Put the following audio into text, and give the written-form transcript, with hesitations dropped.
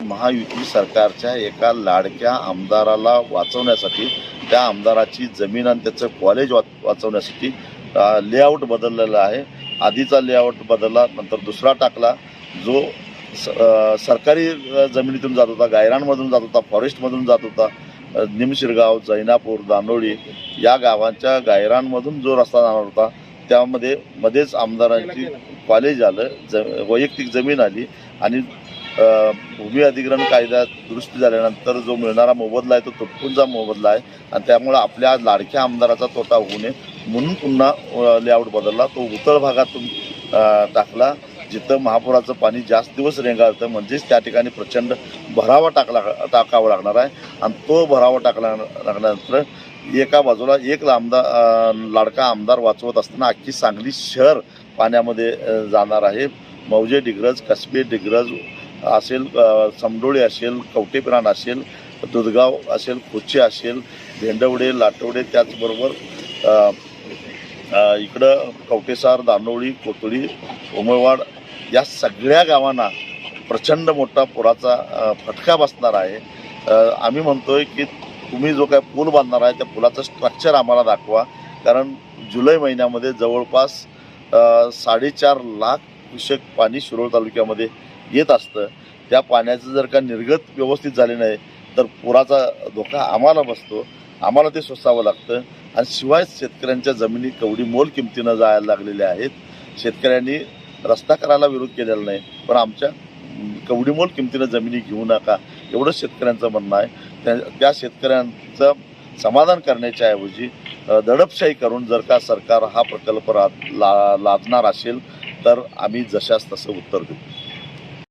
महायुती सरकारच्या एका लाडक्या आमदाराला वाचवण्यासाठी, त्या आमदाराची जमीन आणि त्याचं कॉलेज वाचवण्यासाठी लेआउट बदललेला आहे. आधीचा लेआउट बदलला, नंतर दुसरा टाकला, जो सरकारी जमिनीतून जात होता, गायरानमधून जात होता, फॉरेस्टमधून जात होता. निमशिरगाव, जैनापूर, दानोळी या गावांच्या गायरानमधून जो रस्ता जाणार होता त्यामध्ये मध्येच आमदारांची कॉलेज आलं, वैयक्तिक जमीन आली आणि भूमी अधिग्रहण कायदा दुरुस्ती झाल्यानंतर जो मिळणारा मोबदला आहे तो तुटपुंजा मोबदला आहे आणि त्यामुळे आपल्या लाडक्या आमदाराचा तोटा होऊ नये म्हणून पुन्हा लेआउट बदलला. तो उतळ भागातून टाकला, जिथं महापुराचं पाणी जास्त दिवस रेंगाळतं, म्हणजेच त्या ठिकाणी प्रचंड भरावा टाकावा लागणार आहे. आणि तो भरावा लागल्यानंतर एका बाजूला एक लाडका आमदार वाचवत असताना अख्खी सांगली शहर पाण्यामध्ये जाणार आहे. मौजे डिग्रज, कसबे डिग्रज असेल, समडोळी असेल, कवटेपिराण असेल, दुधगाव असेल, कोची असेल, भेंडवडे, लाटवडे, त्याचबरोबर इकडं कवटेसार, दानोळी, कोतळी, उमरवाड या सगळ्या गावांना प्रचंड मोठा पुराचा फटका बसणार आहे. आम्ही म्हणतोय की तुम्ही जो काय पूल बांधणार आहे त्या पुलाचं स्ट्रक्चर आम्हाला दाखवा, कारण जुलै महिन्यामध्ये जवळपास 4.5 लाख क्युसेक पाणी शिरोळ तालुक्यामध्ये येत असतं. त्या पाण्याचं जर का निर्गत व्यवस्थित झाले नाही तर पुराचा धोका आम्हाला बसतो, आम्हाला ते सोसावं लागतं. आणि शिवाय शेतकऱ्यांच्या जमिनी कवडी मोल किमतीनं जायला लागलेल्या आहेत. शेतकऱ्यांनी रस्ता करायला विरोध केलेला नाही, पण आमच्या कवडीमोल किमतीनं जमिनी घेऊ नका एवढंच शेतकऱ्यांचं म्हणणं आहे. त्या शेतकऱ्यांचं समाधान करण्याच्या ऐवजी दडपशाही करून जर का सरकार हा प्रकल्प लादणार असेल तर आम्ही जशास तसं उत्तर देऊ.